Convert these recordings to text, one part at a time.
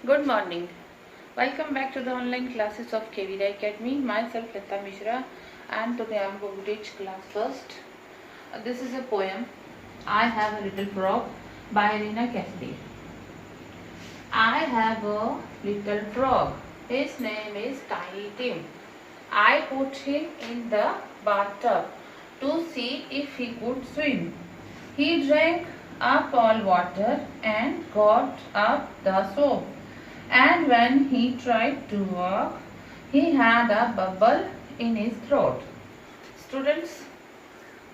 Good morning. Welcome back to the online classes of KVD Academy. Myself Lata Mishra, and today I am going to teach class first. This is a poem, I Have a Little Frog by Rina Cassidy. I have a little frog. His name is Tiny Tim. I put him in the bathtub to see if he could swim. He drank up all water and got up the soap. And when he tried to walk, he had a bubble in his throat. Students,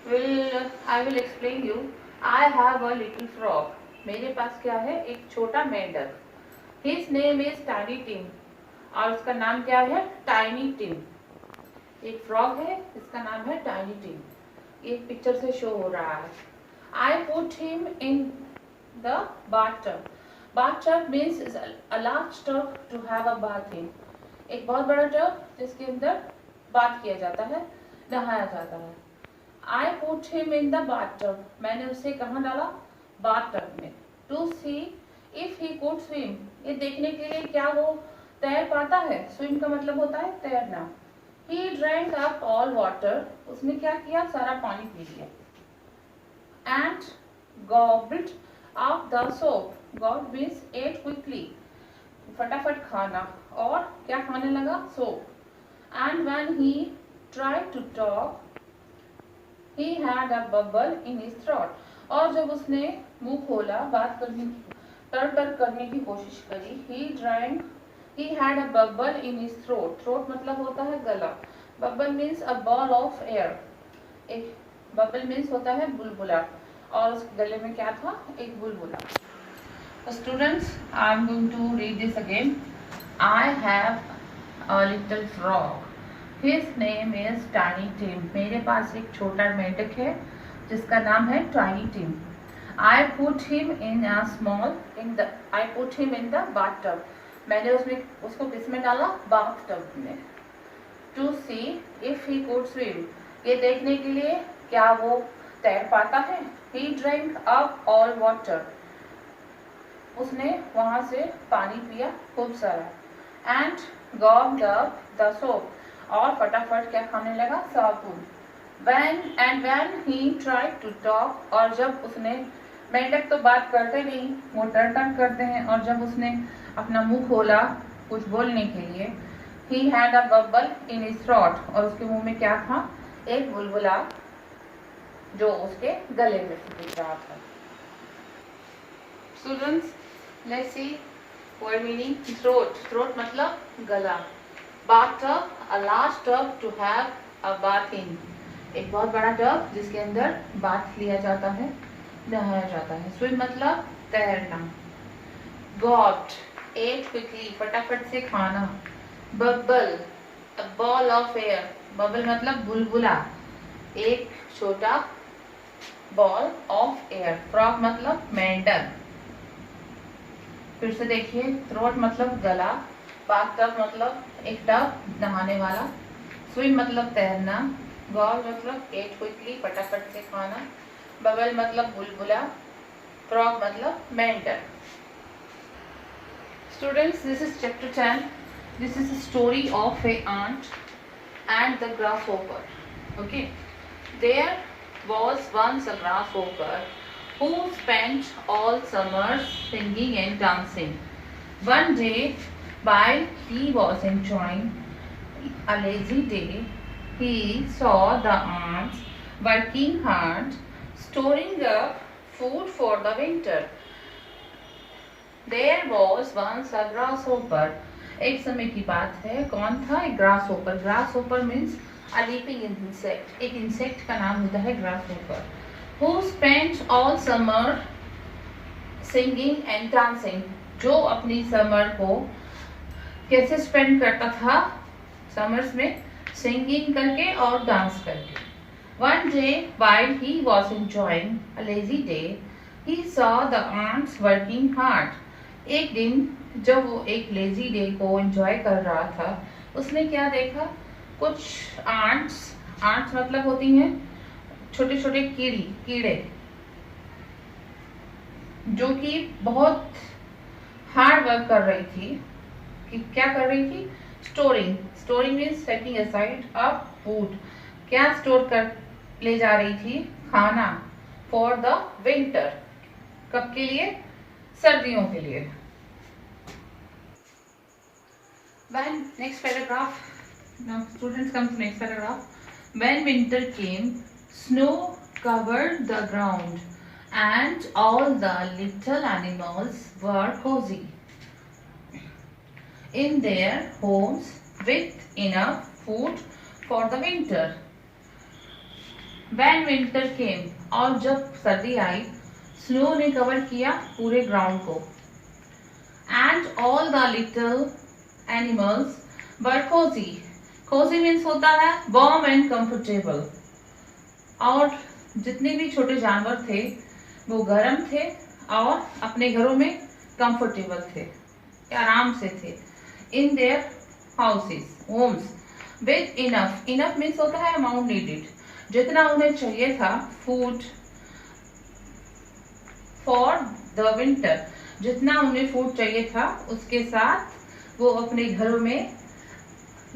I will explain you. I have a little frog. मेरे पास क्या है? एक छोटा मेंढक. His name is Tiny Tim. और उसका नाम क्या है? Tiny Tim. एक फ्रॉग है, इसका नाम है Tiny Tim. एक पिक्चर से शो हो रहा है. I put him in the bathtub. Bathtub means is a large tub to have a bath in. एक बहुत बड़ा टब जिसके अंदर बाथ किया जाता है, नहाया जाता है. I put him in the bathtub. मैंने उसे कहाँ डाला? bathtub में. To see if he could swim. ये देखने के लिए क्या वो तैर पाता है? Swim का मतलब होता है तैरना. He drank up all water. उसने क्या किया? सारा पानी पी लिया. And gobbled up the soap. God means ate quickly. फटाफट खाना. और क्या खाने लगा? Soap. And when he tried to talk, he had a bubble in his throat. और जब उसने मुंह खोला, बात करने की तर करने की कोशिश करी, he had a bubble in his throat. Throat मतलब होता है गला. Bubble means a ball of air. एक bubble means होता है बुलबुला. और उस गले में क्या था? एक बुलबुला. So students, I am going to read this again. I have a little frog. His name is Tiny Tim. मेरे पास एक छोटा मेंढक है जिसका नाम है Tiny Tim. I put him in the bathtub. मैंने उसको किस में डाला? bathtub में. To see if he could swim. ये देखने के लिए क्या वो तैर पाता है? He drank up all water. उसने वहां से पानी पिया खूब सारा. And gobbled up the soap. और फटाफट क्या खाने लगा? साबुन. When he tried to talk. और जब उसने, मेंढक तो बात करते नहीं, वो टर करते हैं, और जब उसने अपना मुंह खोला कुछ बोलने के लिए, he had a bubble in his throat. और उसके मुंह में क्या था? एक बुलबुला जो उसके गले में दिख रहा था. Students, let's see word meaning. Throat मतलब गला. Bathtub, a large tub to have a bath in. एक बहुत बड़ा टब जिसके अंदर बाथ लिया जाता है, नहाया जाता है. Swim मतलब तैरना. Got, ate quickly, फटाफट से खाना. Bubble, a ball of air. Bubble मतलब बुलबुला, एक छोटा बॉल ऑफ एयर. फ्रॉग मतलब मेंढक. फिर से देखिए, थ्रोट मतलब गला, बाथटब मतलब एक टब नहाने वाला, स्विम मतलब तैरना, गॉल मतलब एट क्विकली फटाफट से खाना, बबल मतलब बुलबुला, फ्रॉग मतलब मेंढक. Students, this is chapter 10. This is a story of a ant and the grasshopper. Okay, there was once a grasshopper who spent all summer singing and dancing. One day, while he was enjoying a lazy day, he saw the ants working hard, storing up food for the winter. There was once a grasshopper. एक समय की बात है. कौन था? एक grasshopper. Grasshopper means a leaping insect. एक insect का नाम होता है grasshopper. Who spent all summer singing and dancing. जो अपनी समर को कैसे स्पेंड करता था? समर्स में सिंगिंग करके और डांस करके. One day while he was enjoying a lazy day, he saw the ants working hard. एक दिन जब वो एक लेजी डे को एंजॉय कर रहा था, उसने क्या देखा? कुछ आंट्स मतलब होती हैं छोटे छोटे कीड़े, जो कि बहुत हार्ड वर्क कर रही थी। कि क्या कर रही थी? Storing. Storing means setting aside अ फूड। क्या स्टोर कर ले जा रही थी? खाना। For the winter. कब के लिए? सर्दियों के लिए। When next paragraph, now students come to next paragraph. When winter came, snow covered the ground and all the little animals were cozy in their homes with enough food for the winter. When winter came, और जब सर्दी आई, snow ने cover किया पूरे ground को, and all the little animals were cozy. Cozy means होता है warm and comfortable, और जितने भी छोटे जानवर थे वो गर्म थे और अपने घरों में कंफर्टेबल थे, आराम से थे। In their houses, homes, with enough. Enough means होता है अमाउंट नीडेड, जितना उन्हें चाहिए था। फूड फॉर द विंटर, जितना उन्हें फूड चाहिए था उसके साथ वो अपने घरों में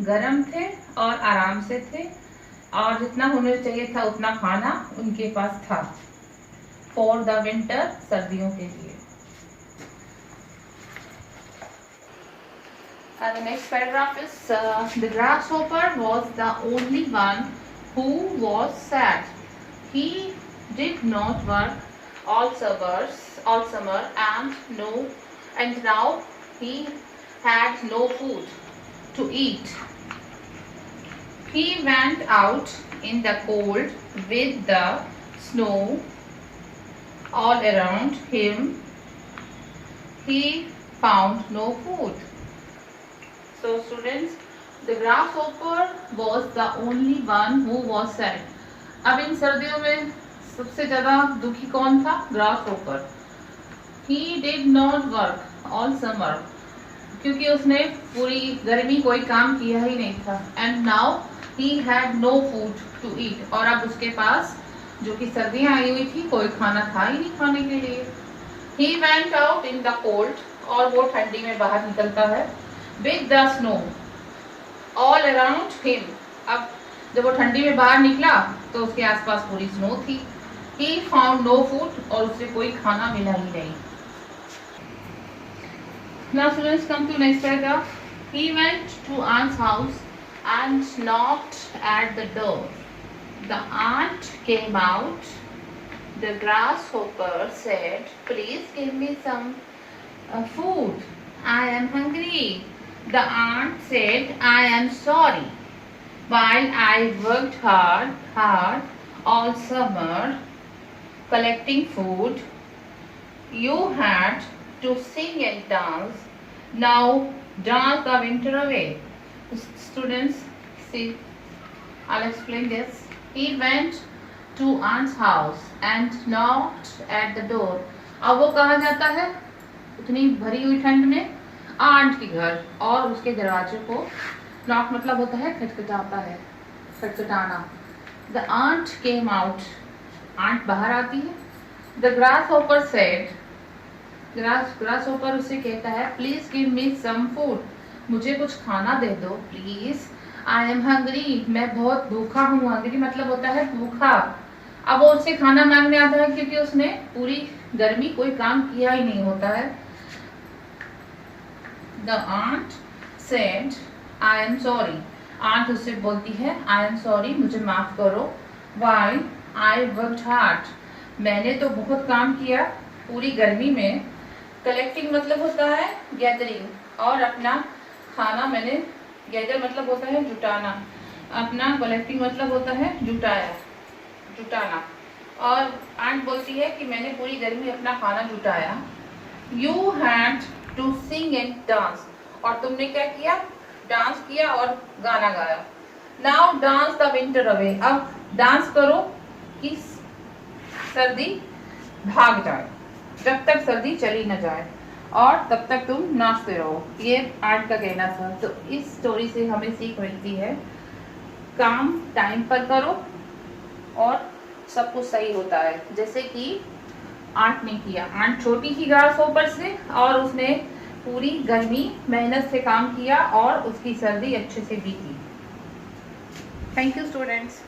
गर्म थे और आराम से थे, और जितना उन्हें चाहिए था उतना खाना उनके पास था। फॉर द विंटर, सर्दियों के लिए। And the next paragraph is the grasshopper was the only one who was sad. He did not work all summer and now he had no food to eat. He went out in the cold with the snow all around him. He found no food. So students, the grasshopper was the only one who was sad. अब इन सर्दियों में सबसे ज्यादा दुखी कौन था? Grasshopper. He did not work all summer, क्योंकि उसने पूरी गर्मी कोई काम किया ही नहीं था। And now he had no food to eat, और अब उसके पास जो कि सर्दियां आई हुई थी कोई खाना था ही नहीं खाने के लिए। He went out in the cold, और वो ठंडी में बाहर निकलता है। With the snow all around him, अब जब वो ठंडी में बाहर निकला तो उसके आसपास पूरी स्नो थी। ही फाउंड नो फूड, और उसे कोई खाना मिला ही नहीं। Now students, come to next paragraph. He went to aunt's house and knocked at the door. The aunt came out. The grasshopper said, "Please give me some food. I am hungry." The aunt said, "I am sorry. While I worked hard all summer collecting food, you had to sing and dance. Now dance the winter away." Students, see, I'll explain this. He went to aunt's house and knocked at the door. अब वो कहाँ जाता है इतनी भरी हुई ठंड में? आंट के घर, और उसके दरवाजे को नॉक मतलब होता है खटखटाता है, खटखटाना। The aunt came out, ant बाहर आती है। The grasshopper said, ग्रासहोपर उसे कहता है, "please give me some food, मुझे कुछ खाना दे दो प्लीज। आई एम हंग्री, मैं बहुत भूखा हूँ। हंग्री मतलब होता है भूखा। अब वो उससे खाना मांगने आता है क्योंकि उसने पूरी गर्मी कोई काम किया ही नहीं होता है। The ant said, "I am sorry", ant उससे बोलती है, "आई एम सॉरी, मुझे माफ करो। व्हाइल आई वर्कड हार्ड, मैंने तो बहुत काम किया पूरी गर्मी में। कलेक्टिंग मतलब होता है गैदरिंग, और अपना खाना मैंने, गैदर मतलब होता है जुटाना, अपना कलेक्टिंग मतलब होता है जुटाना। और आंट बोलती है कि मैंने पूरी गर्मी अपना खाना जुटाया। You had to sing and dance, और तुमने क्या किया? डांस किया और गाना गाया। Now dance the winter away, अब डांस करो कि सर्दी भाग जाए, जब तक सर्दी चली न जाए, और तब तक तुम नाचते रहो। ये आर्ट का कहना था। तो इस स्टोरी से हमें सीख मिलती है, काम टाइम पर करो और सब कुछ सही होता है। जैसे कि आंट ने किया, आंट छोटी थी ग्रासहोपर से, और उसने पूरी गर्मी मेहनत से काम किया और उसकी सर्दी अच्छे से बीती। Thank you students.